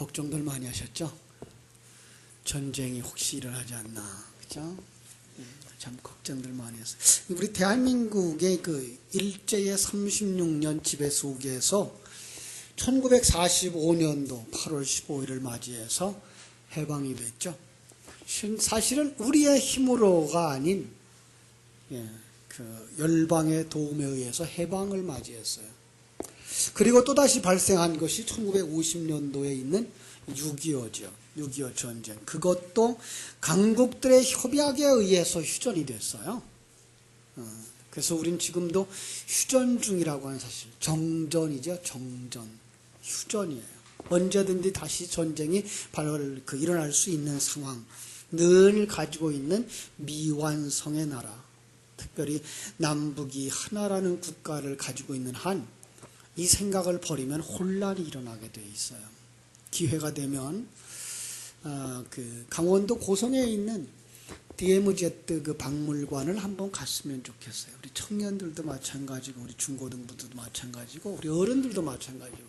걱정들 많이 하셨죠? 전쟁이 혹시 일어나지 않나, 그죠? 참 걱정들 많이 했어요. 우리 대한민국의 그 일제의 36년 지배 속에서 1945년도 8월 15일을 맞이해서 해방이 됐죠. 사실은 우리의 힘으로가 아닌 그 열방의 도움에 의해서 해방을 맞이했어요. 그리고 또다시 발생한 것이 1950년도에 있는 6.25죠. 6.25 전쟁. 그것도 강국들의 협약에 의해서 휴전이 됐어요. 그래서 우린 지금도 휴전 중이라고 하는 사실. 정전이죠. 정전. 휴전이에요. 언제든지 다시 전쟁이 일어날 수 있는 상황. 늘 가지고 있는 미완성의 나라. 특별히 남북이 하나라는 국가를 가지고 있는 한 이 생각을 버리면 혼란이 일어나게 돼 있어요. 기회가 되면 그 강원도 고성에 있는 DMZ 그 박물관을 한번 갔으면 좋겠어요. 우리 청년들도 마찬가지고 우리 중고등부들도 마찬가지고 우리 어른들도 마찬가지고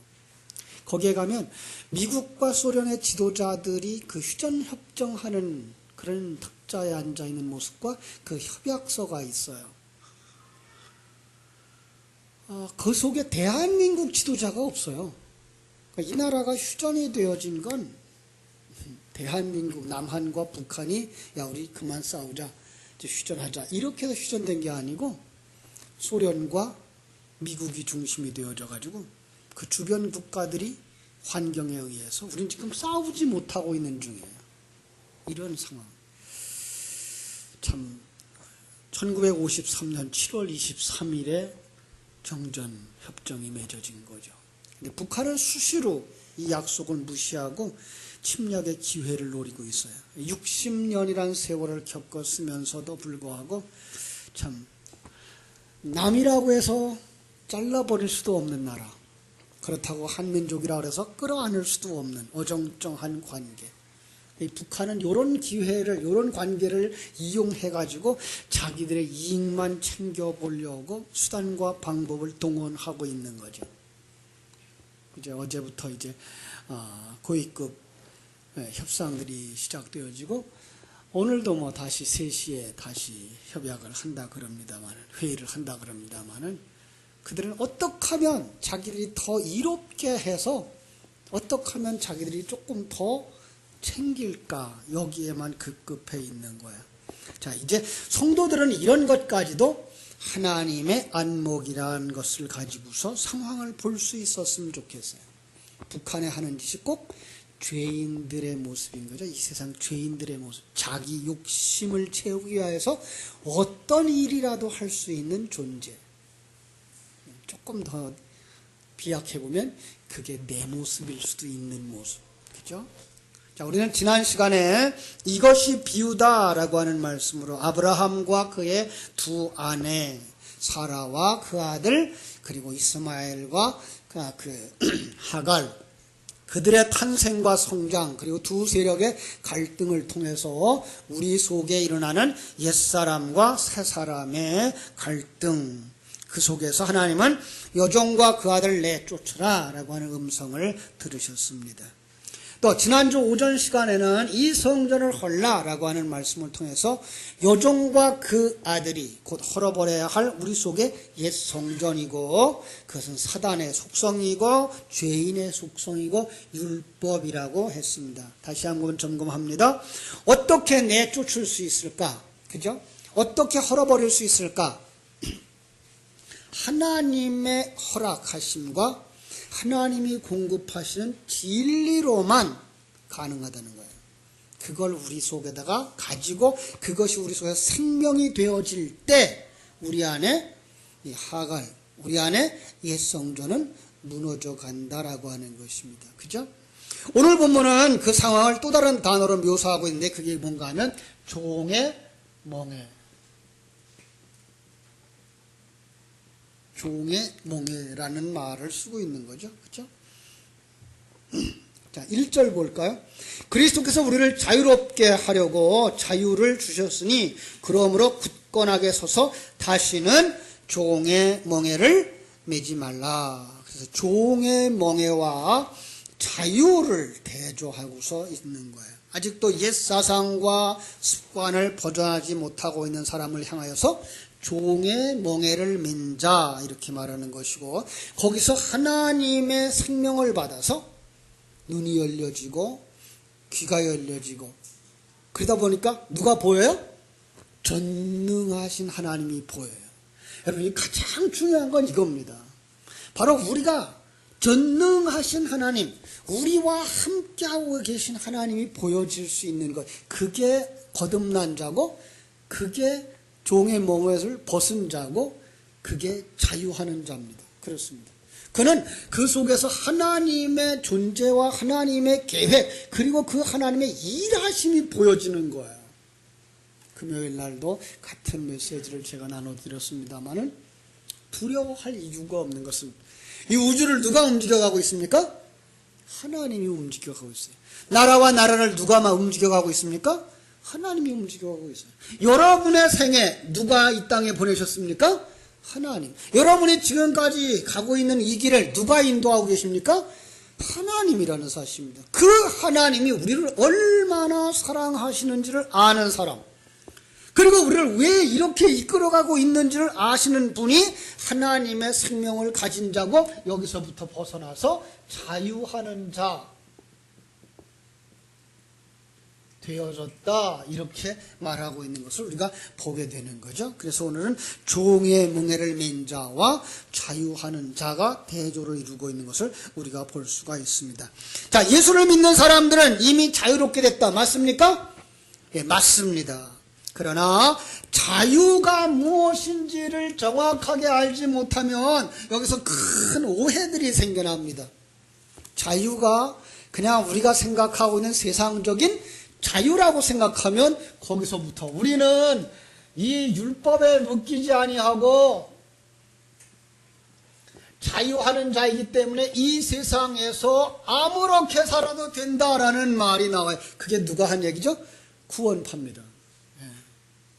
거기에 가면 미국과 소련의 지도자들이 그 휴전 협정하는 그런 탁자에 앉아 있는 모습과 그 협약서가 있어요. 그 속에 대한민국 지도자가 없어요. 그러니까 이 나라가 휴전이 되어진 건 대한민국, 남한과 북한이 야 우리 그만 싸우자, 이제 휴전하자 이렇게 해서 휴전된 게 아니고 소련과 미국이 중심이 되어져 가지고 그 주변 국가들이 환경에 의해서 우린 지금 싸우지 못하고 있는 중이에요. 이런 상황. 참 1953년 7월 23일에 정전 협정이 맺어진 거죠. 근데 북한은 수시로 이 약속을 무시하고 침략의 기회를 노리고 있어요. 60년이란 세월을 겪었으면서도 불구하고 참 남이라고 해서 잘라버릴 수도 없는 나라, 그렇다고 한민족이라 그래서 끌어안을 수도 없는 어정쩡한 관계. 이 북한은 이런 기회를, 이런 관계를 이용해가지고 자기들의 이익만 챙겨보려고 수단과 방법을 동원하고 있는 거죠. 이제 어제부터 이제 고위급 협상들이 시작되어지고 오늘도 뭐 다시 3시에 다시 협약을 한다 그럽니다만, 회의를 한다 그럽니다만은 그들은 어떻게 하면 자기들이 더 이롭게 해서 어떻게 하면 자기들이 조금 더 챙길까, 여기에만 급급해 있는 거야. 자, 이제 성도들은 이런 것까지도 하나님의 안목이라는 것을 가지고서 상황을 볼 수 있었으면 좋겠어요. 북한에 하는 짓이 꼭 죄인들의 모습인 거죠. 이 세상 죄인들의 모습. 자기 욕심을 채우기 위해서 어떤 일이라도 할 수 있는 존재. 조금 더 비약해보면 그게 내 모습일 수도 있는 모습. 그죠? 자, 우리는 지난 시간에 이것이 비유다라고 하는 말씀으로 아브라함과 그의 두 아내 사라와 그 아들 그리고 이스마엘과 그 하갈 그들의 탄생과 성장 그리고 두 세력의 갈등을 통해서 우리 속에 일어나는 옛사람과 새사람의 갈등, 그 속에서 하나님은 여종과 그 아들 내쫓으라 라고 하는 음성을 들으셨습니다. 또 지난주 오전 시간에는 이 성전을 헐라라고 하는 말씀을 통해서 여종과 그 아들이 곧 헐어버려야 할 우리 속의 옛 성전이고 그것은 사단의 속성이고 죄인의 속성이고 율법이라고 했습니다. 다시 한번 점검합니다. 어떻게 내쫓을 수 있을까? 그죠? 어떻게 헐어버릴 수 있을까? 하나님의 허락하심과 하나님이 공급하시는 진리로만 가능하다는 거예요. 그걸 우리 속에다가 가지고 그것이 우리 속에 생명이 되어질 때 우리 안에 이 하갈, 우리 안에 옛 성전은 무너져 간다라고 하는 것입니다. 그죠? 오늘 본문은 그 상황을 또 다른 단어로 묘사하고 있는데 그게 뭔가 하면 종의 멍에. 종의 멍에라는 말을 쓰고 있는 거죠. 그렇죠? 자, 1절 볼까요? 그리스도께서 우리를 자유롭게 하려고 자유를 주셨으니 그러므로 굳건하게 서서 다시는 종의 멍에를 매지 말라. 그래서 종의 멍에와 자유를 대조하고서 있는 거예요. 아직도 옛 사상과 습관을 벗어나지 못하고 있는 사람을 향하여서 종의 멍에를 맨 자 이렇게 말하는 것이고, 거기서 하나님의 생명을 받아서 눈이 열려지고 귀가 열려지고 그러다 보니까 누가 보여요? 전능하신 하나님이 보여요. 여러분, 이 가장 중요한 건 이겁니다. 바로 우리가 전능하신 하나님, 우리와 함께하고 계신 하나님이 보여질 수 있는 것, 그게 거듭난 자고, 그게 종의 멍에를 벗은 자고, 그게 자유하는 자입니다. 그렇습니다. 그는 그 속에서 하나님의 존재와 하나님의 계획, 그리고 그 하나님의 일하심이 보여지는 거예요. 금요일 날도 같은 메시지를 제가 나눠드렸습니다만은, 두려워할 이유가 없는 것은, 이 우주를 누가 움직여가고 있습니까? 하나님이 움직여가고 있어요. 나라와 나라를 누가 움직여가고 있습니까? 하나님이 움직여가고 있어요. 여러분의 생에 누가 이 땅에 보내셨습니까? 하나님. 여러분이 지금까지 가고 있는 이 길을 누가 인도하고 계십니까? 하나님이라는 사실입니다. 그 하나님이 우리를 얼마나 사랑하시는지를 아는 사람, 그리고 우리를 왜 이렇게 이끌어가고 있는지를 아시는 분이 하나님의 생명을 가진 자고, 여기서부터 벗어나서 자유하는 자 되어졌다, 이렇게 말하고 있는 것을 우리가 보게 되는 거죠. 그래서 오늘은 종의 멍에를 맨 자와 자유하는 자가 대조를 이루고 있는 것을 우리가 볼 수가 있습니다. 자, 예수를 믿는 사람들은 이미 자유롭게 됐다, 맞습니까? 예, 맞습니다. 그러나 자유가 무엇인지를 정확하게 알지 못하면 여기서 큰 오해들이 생겨납니다. 자유가 그냥 우리가 생각하고 있는 세상적인 자유라고 생각하면 거기서부터 우리는 이 율법에 묶이지 아니하고 자유하는 자이기 때문에 이 세상에서 아무렇게 살아도 된다라는 말이 나와요. 그게 누가 한 얘기죠? 구원파입니다.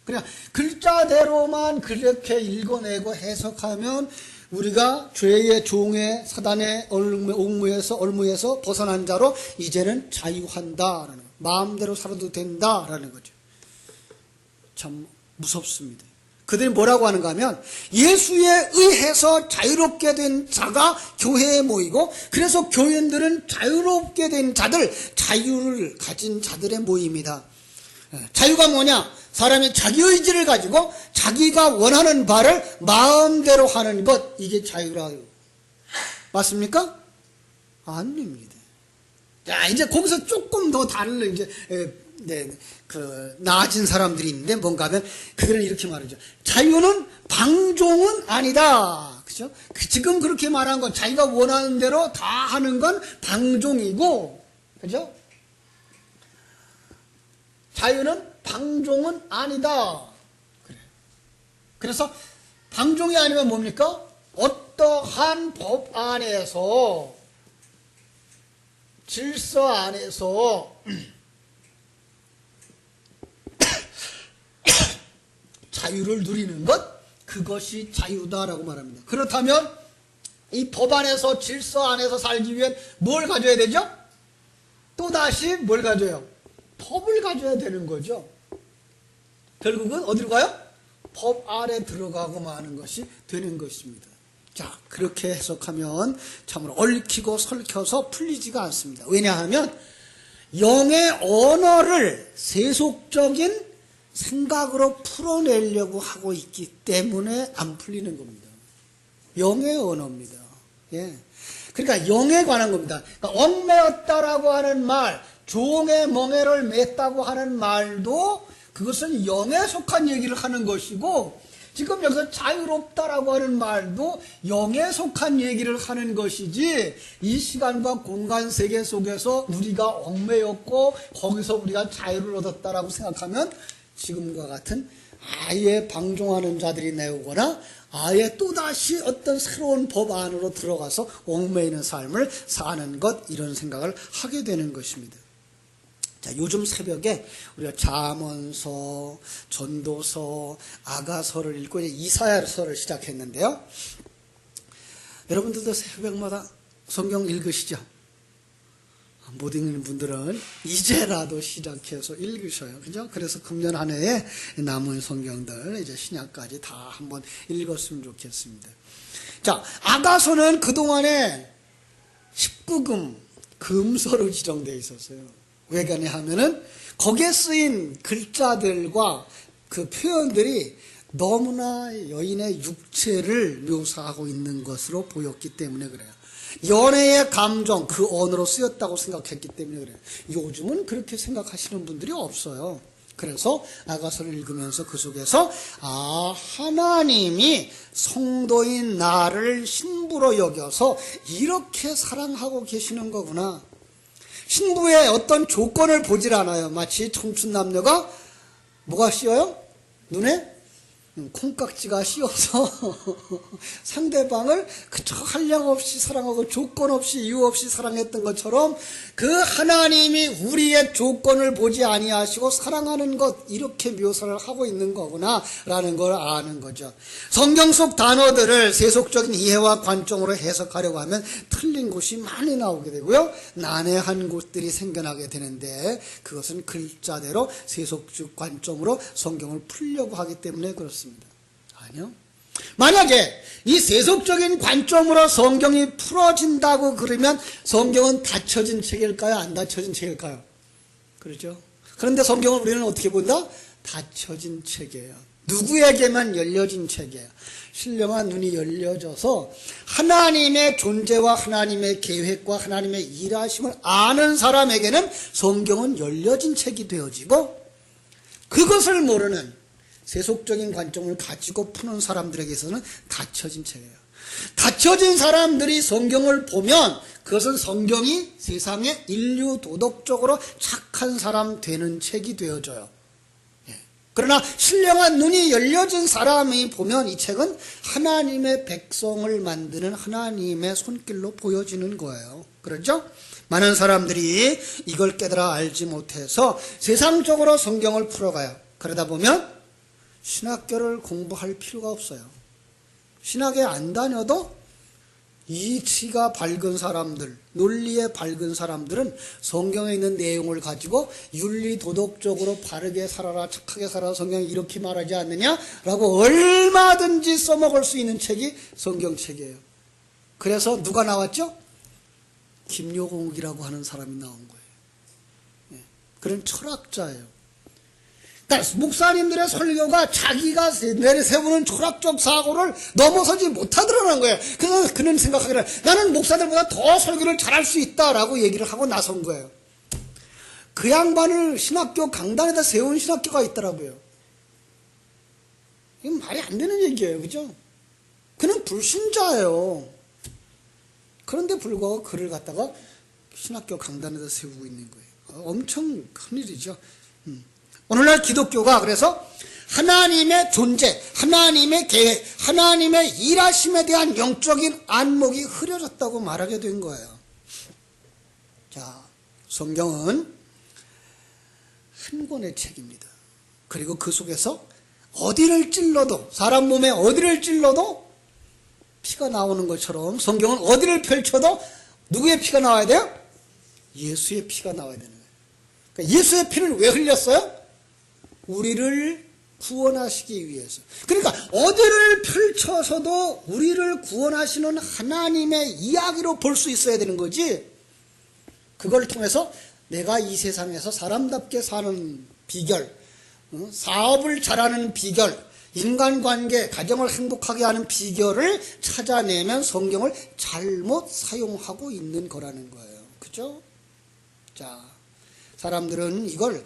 그냥 글자대로만 그렇게 읽어내고 해석하면 우리가 죄의 종의 사단의 올무에서 벗어난 자로 이제는 자유한다라는 거예요. 마음대로 살아도 된다라는 거죠. 참 무섭습니다. 그들이 뭐라고 하는가 하면 예수에 의해서 자유롭게 된 자가 교회에 모이고, 그래서 교인들은 자유롭게 된 자들, 자유를 가진 자들의 모임이다. 자유가 뭐냐? 사람이 자기 의지를 가지고 자기가 원하는 바를 마음대로 하는 것, 이게 자유라요. 맞습니까? 아닙니다. 자, 이제 거기서 조금 더 다른 이제 나아진 사람들이 있는데 뭔가 하면 그들은 이렇게 말하죠. 자유는 방종은 아니다. 그죠? 지금 그렇게 말한 건 자기가 원하는 대로 다 하는 건 방종이고, 그죠? 자유는 방종은 아니다. 그래. 그래서 방종이 아니면 뭡니까? 어떠한 법 안에서, 질서 안에서 자유를 누리는 것, 그것이 자유다라고 말합니다. 그렇다면 이 법 안에서, 질서 안에서 살기 위해 뭘 가져야 되죠? 또다시 뭘 가져요? 법을 가져야 되는 거죠. 결국은 어디로 가요? 법 아래 들어가고 마는 것이 되는 것입니다. 자, 그렇게 해석하면 참으로 얽히고 설켜서 풀리지가 않습니다. 왜냐하면 영의 언어를 세속적인 생각으로 풀어내려고 하고 있기 때문에 안 풀리는 겁니다. 영의 언어입니다. 예. 그러니까 영에 관한 겁니다. 그러니까 얽매였다라고 하는 말, 종의 멍에를 맸다고 하는 말도 그것은 영에 속한 얘기를 하는 것이고, 지금 여기서 자유롭다라고 하는 말도 영에 속한 얘기를 하는 것이지, 이 시간과 공간 세계 속에서 우리가 얽매였고 거기서 우리가 자유를 얻었다라고 생각하면 지금과 같은 아예 방종하는 자들이 내오거나 아예 또다시 어떤 새로운 법 안으로 들어가서 얽매이는 삶을 사는 것, 이런 생각을 하게 되는 것입니다. 자, 요즘 새벽에 우리가 잠언서, 전도서, 아가서를 읽고 이제 이사야서를 시작했는데요. 여러분들도 새벽마다 성경 읽으시죠? 못 읽는 분들은 이제라도 시작해서 읽으셔요. 그죠? 그래서 금년 한 해에 남은 성경들 이제 신약까지 다 한번 읽었으면 좋겠습니다. 자, 아가서는 그동안에 19금 금서로 지정되어 있었어요. 왜 그러냐 하면은 거기에 쓰인 글자들과 그 표현들이 너무나 여인의 육체를 묘사하고 있는 것으로 보였기 때문에 그래요. 연애의 감정, 그 언어로 쓰였다고 생각했기 때문에 그래요. 요즘은 그렇게 생각하시는 분들이 없어요. 그래서 아가서를 읽으면서 그 속에서 하나님이 성도인 나를 신부로 여겨서 이렇게 사랑하고 계시는 거구나. 신부의 어떤 조건을 보질 않아요. 마치 청춘 남녀가 뭐가 씌어요? 눈에 콩깍지가 씌어서 상대방을 그저 한량 없이 사랑하고 조건 없이 이유 없이 사랑했던 것처럼 그 하나님이 우리의 조건을 보지 아니하시고 사랑하는 것, 이렇게 묘사를 하고 있는 거구나 라는 걸 아는 거죠. 성경 속 단어들을 세속적인 이해와 관점으로 해석하려고 하면 틀린 곳이 많이 나오게 되고요, 난해한 곳들이 생겨나게 되는데, 그것은 글자대로 세속적 관점으로 성경을 풀려고 하기 때문에 그렇습니다. 아니요. 만약에 이 세속적인 관점으로 성경이 풀어진다고 그러면 성경은 닫혀진 책일까요? 안 닫혀진 책일까요? 그렇죠? 그런데 성경을 우리는 어떻게 본다? 닫혀진 책이에요. 누구에게만 열려진 책이에요. 신령한 눈이 열려져서 하나님의 존재와 하나님의 계획과 하나님의 일하심을 아는 사람에게는 성경은 열려진 책이 되어지고, 그것을 모르는 세속적인 관점을 가지고 푸는 사람들에게서는 닫혀진 책이에요. 닫혀진 사람들이 성경을 보면 그것은 성경이 세상에 인류 도덕적으로 착한 사람 되는 책이 되어져요. 그러나 신령한 눈이 열려진 사람이 보면 이 책은 하나님의 백성을 만드는 하나님의 손길로 보여지는 거예요. 그렇죠? 많은 사람들이 이걸 깨달아 알지 못해서 세상적으로 성경을 풀어가요. 그러다 보면 신학교를 공부할 필요가 없어요. 신학에 안 다녀도 이치가 밝은 사람들, 논리에 밝은 사람들은 성경에 있는 내용을 가지고 윤리 도덕적으로 바르게 살아라, 착하게 살아라, 성경이 이렇게 말하지 않느냐라고 얼마든지 써먹을 수 있는 책이 성경책이에요. 그래서 누가 나왔죠? 김요공이라고 하는 사람이 나온 거예요. 그런 철학자예요. 그러니까 목사님들의 설교가 자기가 내세우는 철학적 사고를 넘어서지 못하더라는 거예요. 그래서 그는 생각하기를 나는 목사들보다 더 설교를 잘할 수 있다라고 얘기를 하고 나선 거예요. 그 양반을 신학교 강단에다 세운 신학교가 있더라고요. 이건 말이 안 되는 얘기예요. 그죠? 그는 불신자예요. 그런데 불구하고 그를 갖다가 신학교 강단에다 세우고 있는 거예요. 엄청 큰일이죠. 오늘날 기독교가 그래서 하나님의 존재, 하나님의 계획, 하나님의 일하심에 대한 영적인 안목이 흐려졌다고 말하게 된 거예요. 자, 성경은 한 권의 책입니다. 그리고 그 속에서 어디를 찔러도, 사람 몸에 어디를 찔러도 피가 나오는 것처럼 성경은 어디를 펼쳐도 누구의 피가 나와야 돼요? 예수의 피가 나와야 되는 거예요. 그러니까 예수의 피를 왜 흘렸어요? 우리를 구원하시기 위해서. 그러니까 어디를 펼쳐서도 우리를 구원하시는 하나님의 이야기로 볼 수 있어야 되는 거지, 그걸 통해서 내가 이 세상에서 사람답게 사는 비결, 사업을 잘하는 비결, 인간관계, 가정을 행복하게 하는 비결을 찾아내면 성경을 잘못 사용하고 있는 거라는 거예요. 그죠? 자, 사람들은 이걸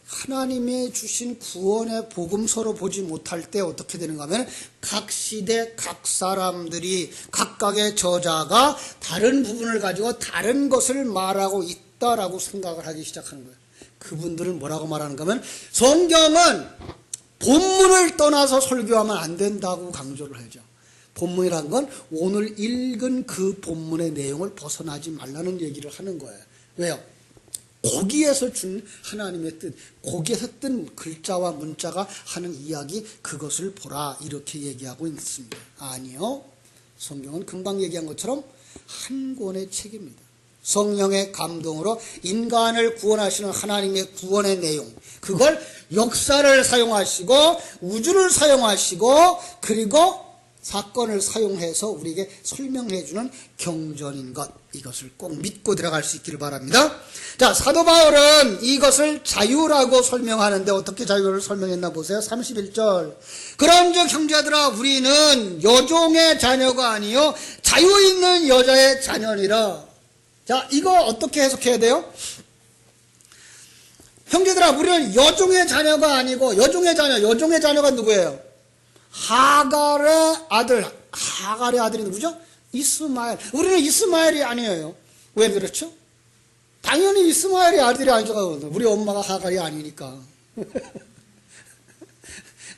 하나님의 주신 구원의 복음서로 보지 못할 때 어떻게 되는가 하면 각 시대 각 사람들이 각각의 저자가 다른 부분을 가지고 다른 것을 말하고 있다라고 생각을 하기 시작하는 거예요. 그분들은 뭐라고 말하는가 하면 성경은 본문을 떠나서 설교하면 안 된다고 강조를 하죠. 본문이라는 건 오늘 읽은 그 본문의 내용을 벗어나지 말라는 얘기를 하는 거예요. 왜요? 거기에서 준 하나님의 뜻, 거기에서 뜬 글자와 문자가 하는 이야기, 그것을 보라, 이렇게 얘기하고 있습니다. 아니요, 성경은 금방 얘기한 것처럼 한 권의 책입니다. 성령의 감동으로 인간을 구원하시는 하나님의 구원의 내용, 그걸 역사를 사용하시고 우주를 사용하시고 그리고 사건을 사용해서 우리에게 설명해 주는 경전인 것, 이것을 꼭 믿고 들어갈 수 있기를 바랍니다. 자, 사도 바울은 이것을 자유라고 설명하는데 어떻게 자유를 설명했나 보세요. 31절. 그런즉 형제들아 우리는 여종의 자녀가 아니요 자유 있는 여자의 자녀니라. 자, 이거 어떻게 해석해야 돼요? 형제들아 우리는 여종의 자녀가 아니고, 여종의 자녀가 누구예요? 하갈의 아들이 누구죠? 이스마엘. 우리는 이스마엘이 아니에요. 왜 그렇죠? 당연히 이스마엘이 아들이 아니죠. 우리 엄마가 하갈이 아니니까.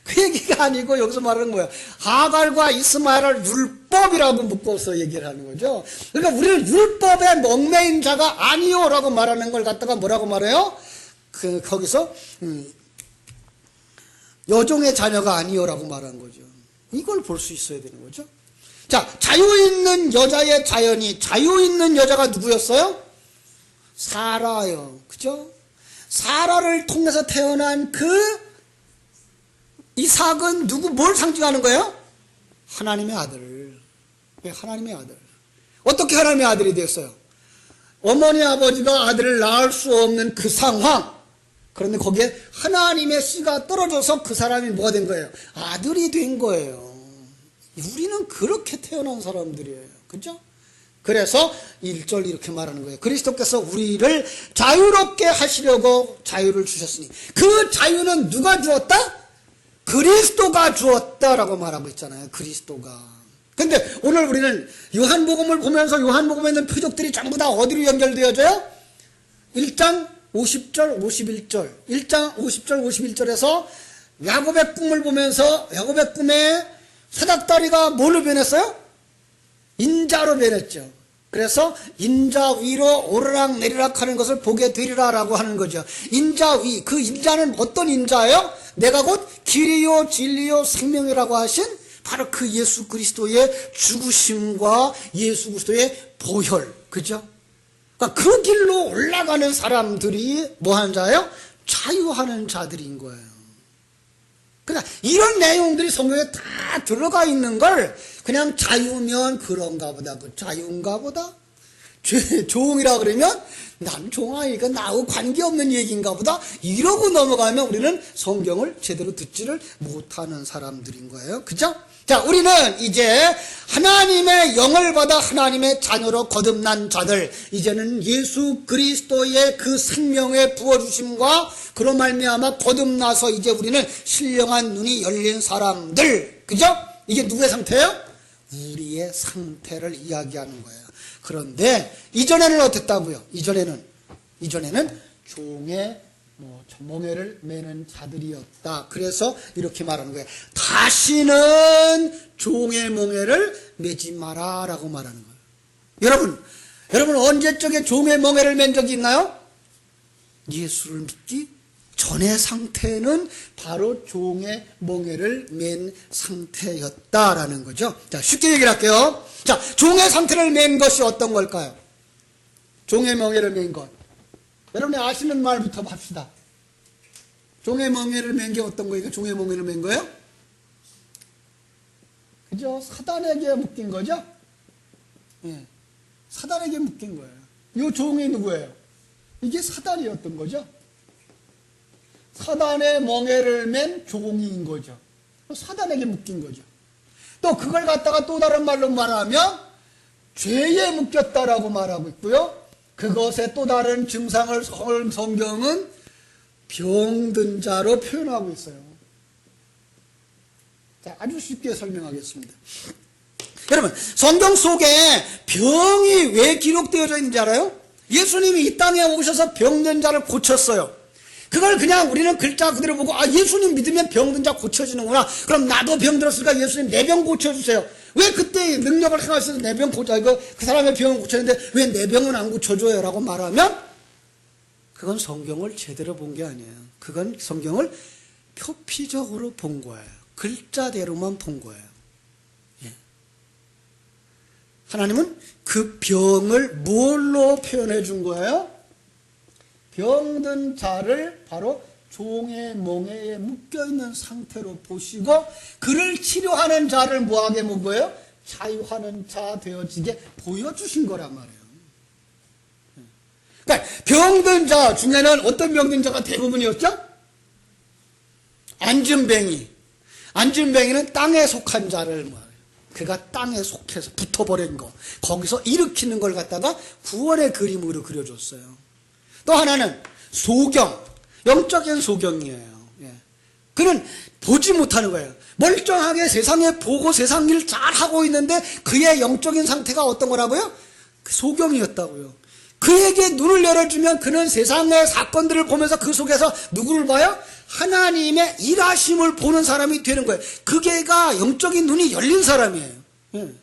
그 얘기가 아니고 여기서 말하는 거예요. 하갈과 이스마엘을 율법이라고 묶어서 얘기를 하는 거죠. 그러니까 우리는 율법에 얽매인 자가 아니요라고 말하는 걸 갖다가 뭐라고 말해요? 거기서 여종의 자녀가 아니요라고 말한 거죠. 이걸 볼 수 있어야 되는 거죠. 자, 자유 있는 여자의 자연이, 자유 있는 여자가 누구였어요? 사라요. 그죠? 사라를 통해서 태어난 그 이삭은 뭘 상징하는 거예요? 하나님의 아들. 하나님의 아들. 어떻게 하나님의 아들이 됐어요? 어머니 아버지가 아들을 낳을 수 없는 그 상황. 그런데 거기에 하나님의 씨가 떨어져서 그 사람이 뭐가 된 거예요? 아들이 된 거예요. 우리는 그렇게 태어난 사람들이에요. 그죠? 그래서 1절 이렇게 말하는 거예요. 그리스도께서 우리를 자유롭게 하시려고 자유를 주셨으니, 그 자유는 누가 주었다? 그리스도가 주었다라고 말하고 있잖아요. 그리스도가. 근데 오늘 우리는 요한복음을 보면서 요한복음에 있는 표적들이 전부 다 어디로 연결되어져요? 1장 50절, 51절. 1장 50절, 51절에서 야곱의 꿈을 보면서 야곱의 꿈에 사닥다리가 뭘로 변했어요? 인자로 변했죠. 그래서 인자 위로 오르락 내리락 하는 것을 보게 되리라 라고 하는 거죠. 인자 위, 그 인자는 어떤 인자예요? 내가 곧 길이요 진리요 생명이라고 하신 바로 그 예수 그리스도의 죽으심과 예수 그리스도의 보혈. 그죠? 그러니까 그 길로 올라가는 사람들이 뭐 하는 자예요? 자유하는 자들인 거예요. 그러니까 이런 내용들이 성경에 다 들어가 있는 걸 그냥 자유면 그런가 보다, 그 자유인가 보다, 종이라 그러면 난 종아니까 나하고 관계없는 얘기인가 보다 이러고 넘어가면 우리는 성경을 제대로 듣지를 못하는 사람들인 거예요. 그죠? 자, 우리는 이제 하나님의 영을 받아 하나님의 자녀로 거듭난 자들, 이제는 예수 그리스도의 그 생명의 부어주심과 그로 말미암아 거듭나서 이제 우리는 신령한 눈이 열린 사람들. 그죠? 이게 누구의 상태예요? 우리의 상태를 이야기하는 거예요. 그런데 이전에는 어땠다고요? 이전에는 종의 멍에를 매는 자들이었다. 그래서 이렇게 말하는 거예요. 다시는 종의 멍에를 매지 마라 라고 말하는 거예요. 여러분 언제적에 종의 멍에를 맨 적이 있나요? 예수를 믿기 전의 상태는 바로 종의 멍에를 맨 상태였다라는 거죠. 자, 쉽게 얘기를 할게요. 자, 종의 상태를 맨 것이 어떤 걸까요? 종의 멍에를 맨 것. 여러분이 아시는 말부터 합시다. 종의 멍에를 맨 게 어떤 거예요? 종의 멍에를 맨 거예요? 그죠? 사단에게 묶인 거죠? 예. 사단에게 묶인 거예요. 이 종이 누구예요? 이게 사단이었던 거죠? 사단의 멍에를 맨 종인 거죠. 사단에게 묶인 거죠. 또 그걸 갖다가 또 다른 말로 말하면 죄에 묶였다라고 말하고 있고요. 그것의 또 다른 증상을 성경은 병든 자로 표현하고 있어요. 자, 아주 쉽게 설명하겠습니다. 여러분, 성경 속에 병이 왜 기록되어져 있는지 알아요? 예수님이 이 땅에 오셔서 병든 자를 고쳤어요. 그걸 그냥 우리는 글자 그대로 보고, 아, 예수님 믿으면 병든 자 고쳐지는구나. 그럼 나도 병들었으니까 예수님 내 병 고쳐주세요. 왜 그때 능력을 행하셔서 내 병 그 사람의 병을 고쳤는데 왜 내 병은 안 고쳐줘요? 라고 말하면 그건 성경을 제대로 본 게 아니에요. 그건 성경을 표피적으로 본 거예요. 글자대로만 본 거예요. 예. 하나님은 그 병을 뭘로 표현해 준 거예요? 병든 자를 바로 종의 멍에에 묶여있는 상태로 보시고 그를 치료하는 자를 뭐하게 본 거예요? 자유하는 자 되어지게 보여주신 거란 말이에요. 그러니까 병든 자 중에는 어떤 병든 자가 대부분이었죠? 안진뱅이. 안진뱅이는 땅에 속한 자를 말해요. 그가 땅에 속해서 붙어버린 거, 거기서 일으키는 걸 갖다가 구원의 그림으로 그려줬어요. 또 하나는 소경, 영적인 소경이에요. 예. 그는 보지 못하는 거예요. 멀쩡하게 세상에 보고 세상 일 잘하고 있는데 그의 영적인 상태가 어떤 거라고요? 그 소경이었다고요. 그에게 눈을 열어주면 그는 세상의 사건들을 보면서 그 속에서 누구를 봐요? 하나님의 일하심을 보는 사람이 되는 거예요. 그게가 영적인 눈이 열린 사람이에요. 예.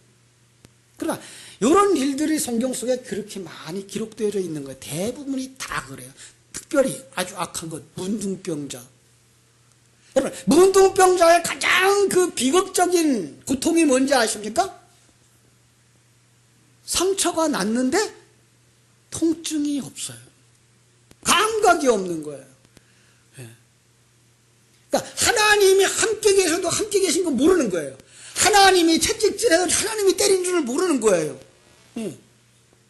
그러나 이런 일들이 성경 속에 그렇게 많이 기록되어 있는 거예요. 대부분이 다 그래요. 특별히 아주 악한 것, 문둥병자. 여러분, 문둥병자의 가장 그 비극적인 고통이 뭔지 아십니까? 상처가 났는데 통증이 없어요. 감각이 없는 거예요. 예. 그러니까 하나님이 함께 계셔도 함께 계신 거 모르는 거예요. 하나님이 채찍질해도 하나님이 때린 줄을 모르는 거예요. 예.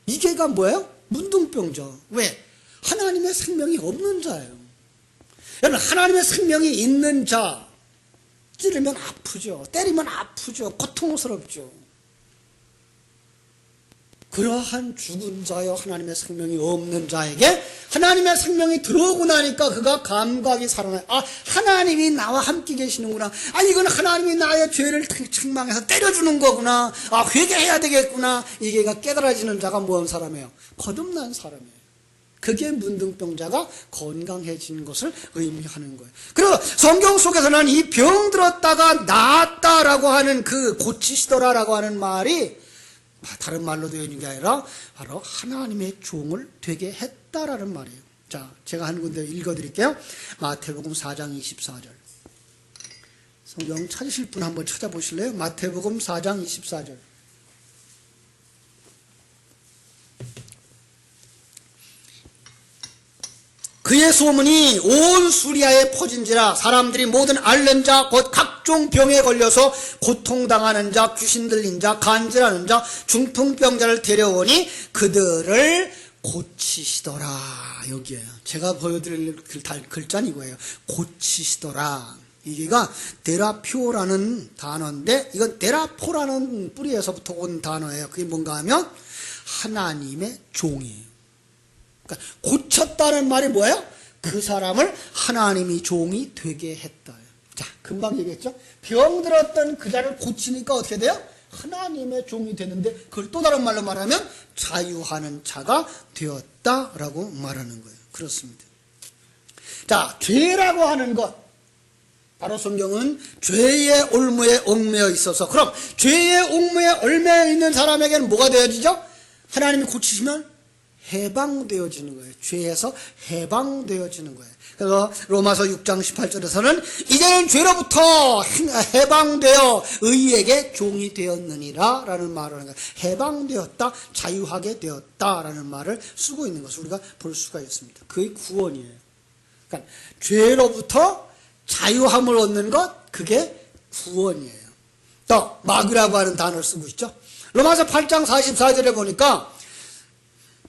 이게가 뭐예요? 문둥병자. 왜? 하나님의 생명이 없는 자예요. 여러분, 하나님의 생명이 있는 자, 찌르면 아프죠. 때리면 아프죠. 고통스럽죠. 그러한 죽은 자여 하나님의 생명이 없는 자에게 하나님의 생명이 들어오고 나니까 그가 감각이 살아나요. 아, 하나님이 나와 함께 계시는구나. 아, 이건 하나님이 나의 죄를 책망해서 때려주는 거구나. 아, 회개해야 되겠구나. 이게가 깨달아지는 자가 뭔 사람이에요? 거듭난 사람이에요. 그게 문둥병자가 건강해진 것을 의미하는 거예요. 그리고 성경 속에서는 이 병 들었다가 나았다라고 하는 그 고치시더라라고 하는 말이 다른 말로 되어 있는 게 아니라 바로 하나님의 종을 되게 했다라는 말이에요. 자, 제가 한 군데 읽어드릴게요. 마태복음 4장 24절. 성경 찾으실 분 한번 찾아보실래요? 마태복음 4장 24절. 그의 소문이 온 수리아에 퍼진지라 사람들이 모든 앓는 자 곧 각종 병에 걸려서 고통당하는 자 귀신 들린 자 간질하는 자 중풍병자를 데려오니 그들을 고치시더라. 여기에요. 제가 보여드릴 글자는 이거예요. 고치시더라. 이게가 데라표라는 단어인데 이건 데라포라는 뿌리에서부터 온 단어예요. 그게 뭔가 하면 하나님의 종이에요. 그러니까 고쳤다는 말이 뭐예요? 그 사람을 하나님이 종이 되게 했다. 자, 금방 얘기했죠? 병들었던 그 자를 고치니까 어떻게 돼요? 하나님의 종이 되는데 그걸 또 다른 말로 말하면 자유하는 자가 되었다라고 말하는 거예요. 그렇습니다. 자, 죄라고 하는 것, 바로 성경은 죄의 올무에 얽매여 있어서, 그럼 죄의 옥무에 얽매여 있는 사람에게는 뭐가 되어지죠? 하나님이 고치시면 해방되어지는 거예요. 죄에서 해방되어지는 거예요. 그래서 로마서 6장 18절에서는 이제는 죄로부터 해방되어 의에게 종이 되었느니라 라는 말을 하는 거예요. 해방되었다, 자유하게 되었다 라는 말을 쓰고 있는 것을 우리가 볼 수가 있습니다. 그게 구원이에요. 그러니까 죄로부터 자유함을 얻는 것, 그게 구원이에요. 또 마귀라고 하는 단어를 쓰고 있죠. 로마서 8장 44절에 보니까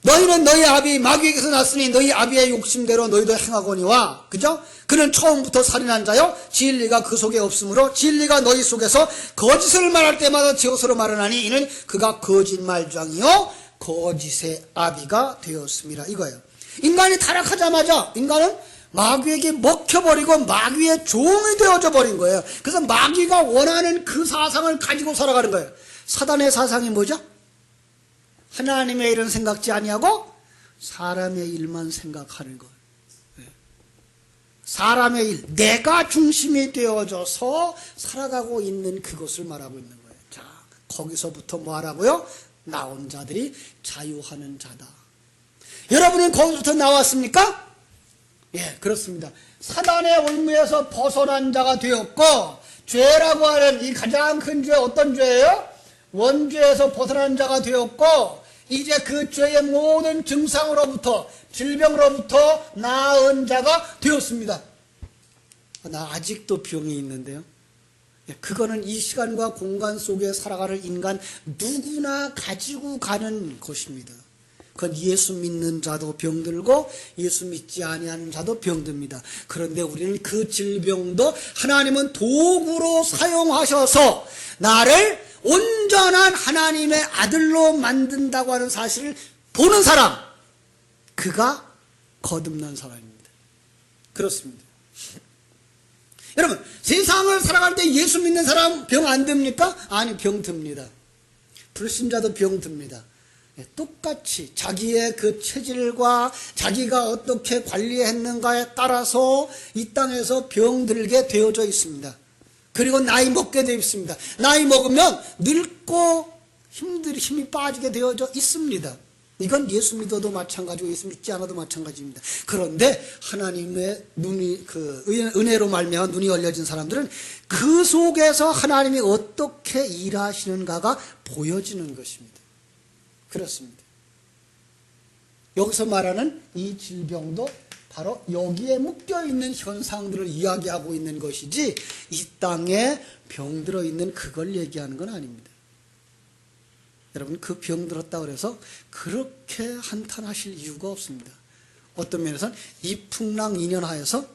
너희는 너희 아비 마귀에게서 났으니 너희 아비의 욕심대로 너희도 행하거니와, 그죠? 그는 처음부터 살인한 자요 진리가 그 속에 없으므로 진리가 너희 속에서 거짓을 말할 때마다 지어서로 말하나니 이는 그가 거짓말장이요 거짓의 아비가 되었습니다. 이거예요. 인간이 타락하자마자 인간은 마귀에게 먹혀버리고 마귀의 종이 되어져 버린 거예요. 그래서 마귀가 원하는 그 사상을 가지고 살아가는 거예요. 사단의 사상이 뭐죠? 하나님의 일은 생각지 아니하고 사람의 일만 생각하는 것. 사람의 일, 내가 중심이 되어져서 살아가고 있는 그것을 말하고 있는 거예요. 자, 거기서부터 뭐 하라고요? 나온 자들이 자유하는 자다. 여러분은 거기서부터 나왔습니까? 예, 그렇습니다. 사단의 올무에서 벗어난 자가 되었고, 죄라고 하는 이 가장 큰 죄, 어떤 죄예요? 원죄에서 벗어난 자가 되었고 이제 그 죄의 모든 증상으로부터 질병으로부터 나은 자가 되었습니다. 나 아직도 병이 있는데요. 그거는 이 시간과 공간 속에 살아가는 인간 누구나 가지고 가는 것입니다. 그건 예수 믿는 자도 병들고 예수 믿지 아니하는 자도 병듭니다. 그런데 우리는 그 질병도 하나님은 도구로 사용하셔서 나를 온전한 하나님의 아들로 만든다고 하는 사실을 보는 사람, 그가 거듭난 사람입니다. 그렇습니다. 여러분, 세상을 살아갈 때 예수 믿는 사람 병 안 듭니까? 아니, 병 듭니다. 불신자도 병 듭니다. 똑같이 자기의 그 체질과 자기가 어떻게 관리했는가에 따라서 이 땅에서 병들게 되어져 있습니다. 그리고 나이 먹게 되어 있습니다. 나이 먹으면 늙고 힘이 빠지게 되어져 있습니다. 이건 예수 믿어도 마찬가지고 예수 믿지 않아도 마찬가지입니다. 그런데 하나님의 눈이 은혜로 말미암아 눈이 열려진 사람들은 그 속에서 하나님이 어떻게 일하시는가가 보여지는 것입니다. 그렇습니다. 여기서 말하는 이 질병도 바로 여기에 묶여있는 현상들을 이야기하고 있는 것이지 이 땅에 병들어 있는 그걸 얘기하는 건 아닙니다. 여러분, 그 병들었다고 해서 그렇게 한탄하실 이유가 없습니다. 어떤 면에서는 이풍랑인연하여서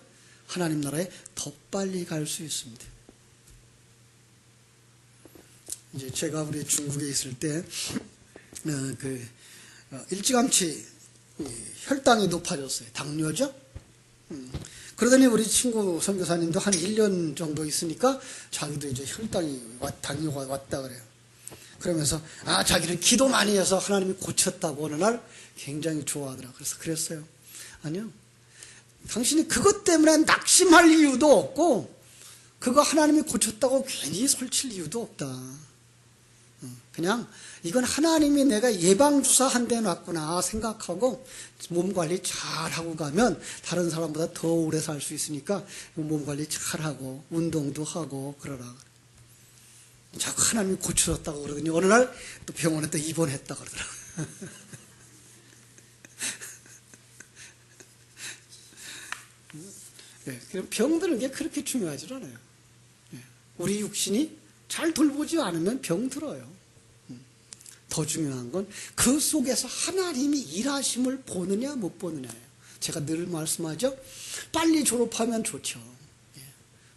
하나님 나라에 더 빨리 갈 수 있습니다. 이제 제가 우리 중국에 있을 때 일찌감치 혈당이 높아졌어요. 당뇨죠. 그러더니 우리 친구 선교사님도 한 1년 정도 있으니까 자기도 이제 혈당이 당뇨가 왔다 그래요. 그러면서 자기는 기도 많이 해서 하나님이 고쳤다고 어느 날 굉장히 좋아하더라. 그래서 그랬어요. 아니요, 당신이 그것 때문에 낙심할 이유도 없고 그거 하나님이 고쳤다고 괜히 설칠 이유도 없다. 그냥 이건 하나님이 내가 예방주사 한 대 놨구나 생각하고 몸관리 잘하고 가면 다른 사람보다 더 오래 살 수 있으니까 몸관리 잘하고 운동도 하고 그러라. 자꾸 하나님이 고쳐줬다고 그러더니 어느 날 또 병원에 또 입원했다고 그러더라고요. 네, 병드는 게 그렇게 중요하지 않아요. 우리 육신이 잘 돌보지 않으면 병들어요. 더 중요한 건 그 속에서 하나님이 일하심을 보느냐 못 보느냐예요. 제가 늘 말씀하죠. 빨리 졸업하면 좋죠.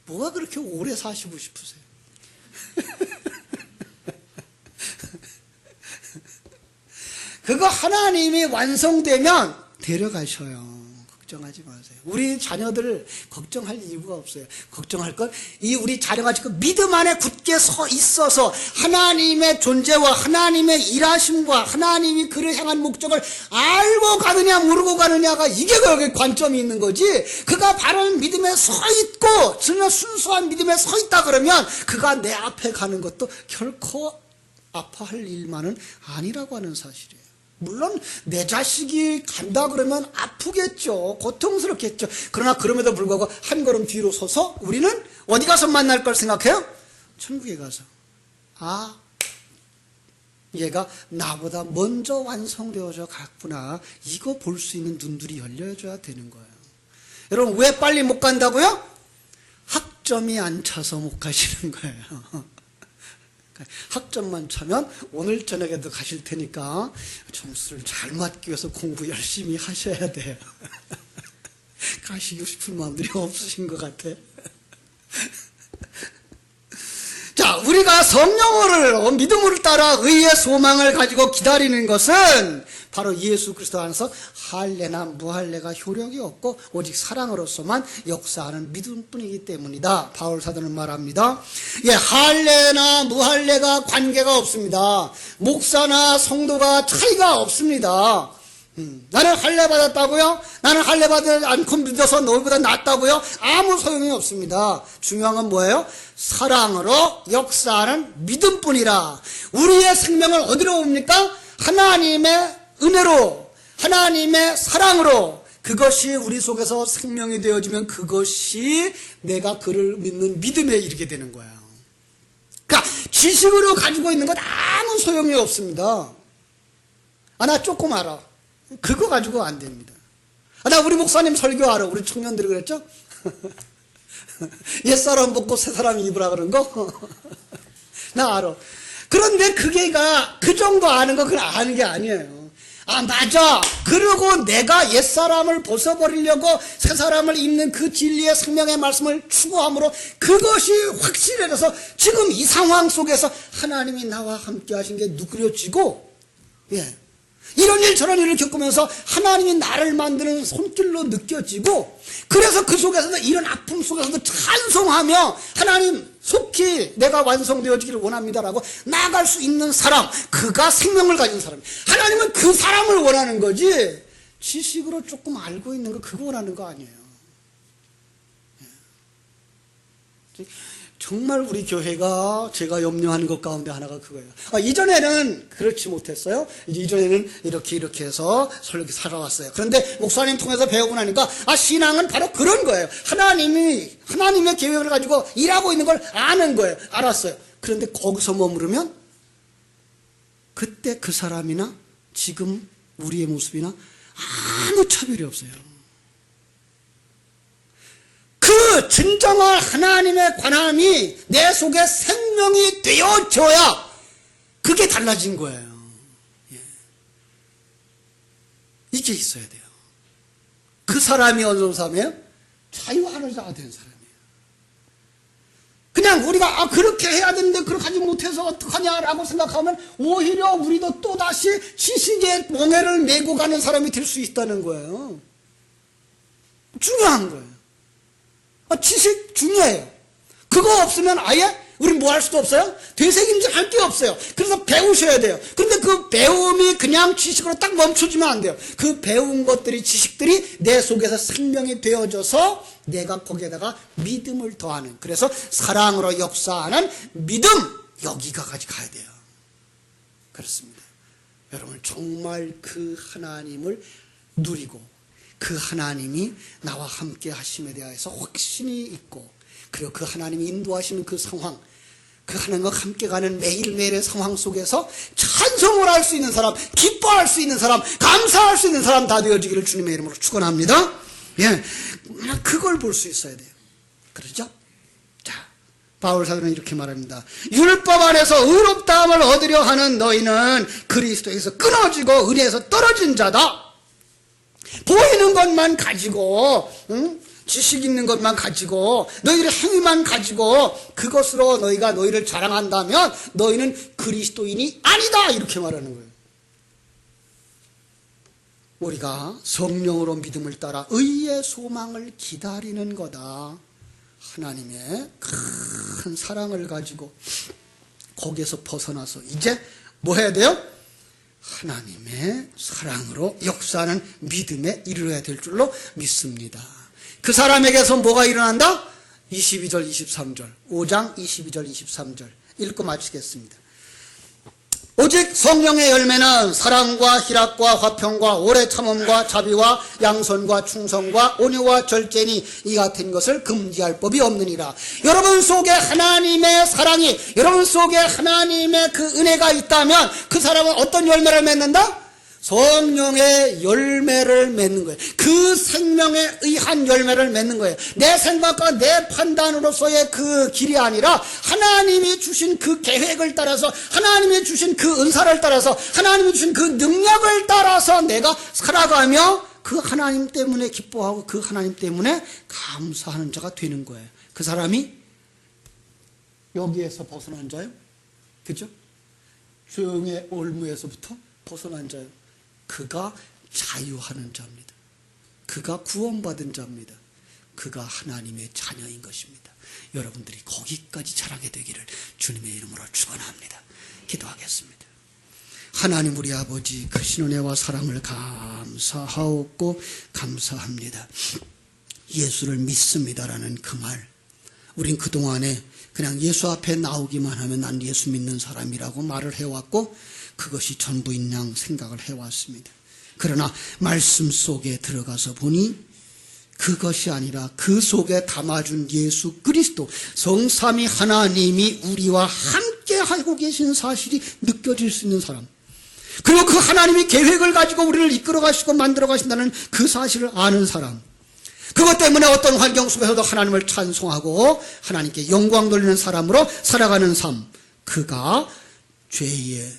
뭐가 그렇게 오래 사시고 싶으세요? 그거 하나님이 완성되면 데려가셔요. 걱정하지 마세요. 우리 자녀들을 걱정할 이유가 없어요. 걱정할 건 이 우리 자녀가 지금 믿음 안에 굳게 서 있어서 하나님의 존재와 하나님의 일하심과 하나님이 그를 향한 목적을 알고 가느냐 모르고 가느냐가 이게 거기 관점이 있는 거지. 그가 바른 믿음에 서 있고 정말 순수한 믿음에 서 있다 그러면 그가 내 앞에 가는 것도 결코 아파할 일만은 아니라고 하는 사실이에요. 물론 내 자식이 간다 그러면 아프겠죠. 고통스럽겠죠. 그러나 그럼에도 불구하고 한 걸음 뒤로 서서 우리는 어디 가서 만날 걸 생각해요? 천국에 가서. 얘가 나보다 먼저 완성되어져 갔구나. 이거 볼 수 있는 눈들이 열려줘야 되는 거예요. 여러분, 왜 빨리 못 간다고요? 학점이 안 차서 못 가시는 거예요. 학점만 차면 오늘 저녁에도 가실 테니까 점수를 잘 맞기 위해서 공부 열심히 하셔야 돼요. 가시고 싶은 마음들이 없으신 것 같아. 자, 우리가 성령을 믿음으로 따라 의의 소망을 가지고 기다리는 것은 바로 예수 그리스도 안에서 할례나 무할례가 효력이 없고 오직 사랑으로서만 역사하는 믿음뿐이기 때문이다. 바울 사도는 말합니다. 할례나 무할례가 관계가 없습니다. 목사나 성도가 차이가 없습니다. 나는 할례 받았다고요? 나는 할례 받지 않고 믿어서 너희보다 낫다고요? 아무 소용이 없습니다. 중요한 건 뭐예요? 사랑으로 역사하는 믿음뿐이라. 우리의 생명을 어디로 옵니까? 하나님의 은혜로, 하나님의 사랑으로. 그것이 우리 속에서 생명이 되어지면 그것이 내가 그를 믿는 믿음에 이르게 되는 거예요. 그러니까 지식으로 가지고 있는 것 아무 소용이 없습니다. 나 조금 알아. 그거 가지고 안 됩니다. 나 우리 목사님 설교 알아. 우리 청년들이 그랬죠? 옛사람 벗고 새사람 입으라 그런 거? 나 알아. 그런데 그 정도 아는 거 그건 아는 게 아니에요. 맞아. 그러고 내가 옛사람을 벗어버리려고 새사람을 입는 그 진리의 생명의 말씀을 추구함으로 그것이 확실해져서 지금 이 상황 속에서 하나님이 나와 함께 하신 게 누그러지고, 이런 일 저런 일을 겪으면서 하나님이 나를 만드는 손길로 느껴지고, 그래서 그 속에서도 이런 아픔 속에서도 찬송하며 하나님 속히 내가 완성되어지기를 원합니다라고 나아갈 수 있는 사람, 그가 생명을 가진 사람. 하나님은 그 사람을 원하는 거지 지식으로 조금 알고 있는 거 그거 원하는 거 아니에요. 정말 우리 교회가 제가 염려하는 것 가운데 하나가 그거예요. 이전에는 그렇지 못했어요. 이전에는 이렇게 해서 설교 살아왔어요. 그런데 목사님 통해서 배우고 나니까 신앙은 바로 그런 거예요. 하나님의 계획을 가지고 일하고 있는 걸 아는 거예요. 알았어요. 그런데 거기서 머무르면 그때 그 사람이나 지금 우리의 모습이나 아무 차별이 없어요. 그 진정한 하나님의 관함이 내 속에 생명이 되어져야 그게 달라진 거예요. 이게 있어야 돼요. 그 사람이 어떤 사람이에요? 자유하는 자가 된 사람이에요. 그냥 우리가 그렇게 해야 되는데 그렇게 하지 못해서 어떡하냐라고 생각하면 오히려 우리도 또다시 지식의 멍에를 메고 가는 사람이 될 수 있다는 거예요. 중요한 거예요. 지식 중요해요. 그거 없으면 아예 우린 뭐 할 수도 없어요? 되새김질 할 게 없어요. 그래서 배우셔야 돼요. 그런데 그 배움이 그냥 지식으로 딱 멈춰지면 안 돼요. 그 배운 것들이, 지식들이 내 속에서 생명이 되어져서 내가 거기에다가 믿음을 더하는, 그래서 사랑으로 역사하는 믿음, 여기까지 가야 돼요. 그렇습니다. 여러분 정말 그 하나님을 누리고 그 하나님이 나와 함께 하심에 대해서 확신이 있고, 그리고 그 하나님이 인도하시는 그 상황, 그 하나님과 함께 가는 매일매일의 상황 속에서 찬송을 할 수 있는 사람, 기뻐할 수 있는 사람, 감사할 수 있는 사람 다 되어지기를 주님의 이름으로 축원합니다. 그걸 볼 수 있어야 돼요. 그렇죠? 자, 바울 사도는 이렇게 말합니다. 율법 안에서 의롭다함을 얻으려 하는 너희는 그리스도에서 끊어지고 은혜에서 떨어진 자다. 보이는 것만 가지고, 지식 있는 것만 가지고, 너희들의 행위만 가지고 그것으로 너희가 너희를 자랑한다면 너희는 그리스도인이 아니다, 이렇게 말하는 거예요. 우리가 성령으로 믿음을 따라 의의 소망을 기다리는 거다. 하나님의 큰 사랑을 가지고 거기에서 벗어나서 이제 뭐 해야 돼요? 하나님의 사랑으로 역사하는 믿음에 이르러야 될 줄로 믿습니다. 그 사람에게서 뭐가 일어난다? 22절 23절 5장 22절 23절 읽고 마치겠습니다. 오직 성령의 열매는 사랑과 희락과 화평과 오래 참음과 자비와 양선과 충성과 온유와 절제니 이 같은 것을 금지할 법이 없느니라. 여러분 속에 하나님의 사랑이, 여러분 속에 하나님의 그 은혜가 있다면 그 사람은 어떤 열매를 맺는다? 성령의 열매를 맺는 거예요. 그 생명에 의한 열매를 맺는 거예요. 내 생각과 내 판단으로서의 그 길이 아니라 하나님이 주신 그 계획을 따라서, 하나님이 주신 그 은사를 따라서, 하나님이 주신 그 능력을 따라서 내가 살아가며 그 하나님 때문에 기뻐하고 그 하나님 때문에 감사하는 자가 되는 거예요. 그 사람이 여기에서 벗어난 자요. 그죠? 죄의 올무에서부터 벗어난 자요. 그가 자유하는 자입니다. 그가 구원받은 자입니다. 그가 하나님의 자녀인 것입니다. 여러분들이 거기까지 자라게 되기를 주님의 이름으로 축원합니다. 기도하겠습니다. 하나님 우리 아버지, 그 신은혜와 사랑을 감사하옵고 감사합니다. 예수를 믿습니다라는 그 말, 우린 그동안에 그냥 예수 앞에 나오기만 하면 난 예수 믿는 사람이라고 말을 해왔고 그것이 전부인 양 생각을 해왔습니다. 그러나 말씀 속에 들어가서 보니 그것이 아니라 그 속에 담아준 예수 그리스도 성삼위 하나님이 우리와 함께 하고 계신 사실이 느껴질 수 있는 사람, 그리고 그 하나님이 계획을 가지고 우리를 이끌어 가시고 만들어 가신다는 그 사실을 아는 사람, 그것 때문에 어떤 환경 속에서도 하나님을 찬송하고 하나님께 영광 돌리는 사람으로 살아가는 삶, 그가 죄의,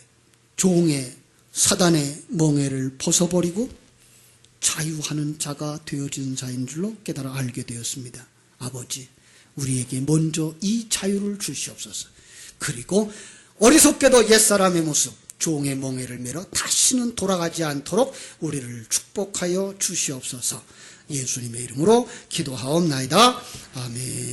종의, 사단의 멍에를 벗어버리고 자유하는 자가 되어진 자인 줄로 깨달아 알게 되었습니다. 아버지, 우리에게 먼저 이 자유를 주시옵소서. 그리고 어리석게도 옛사람의 모습, 종의 멍에를 매러 다시는 돌아가지 않도록 우리를 축복하여 주시옵소서. 예수님의 이름으로 기도하옵나이다. 아멘.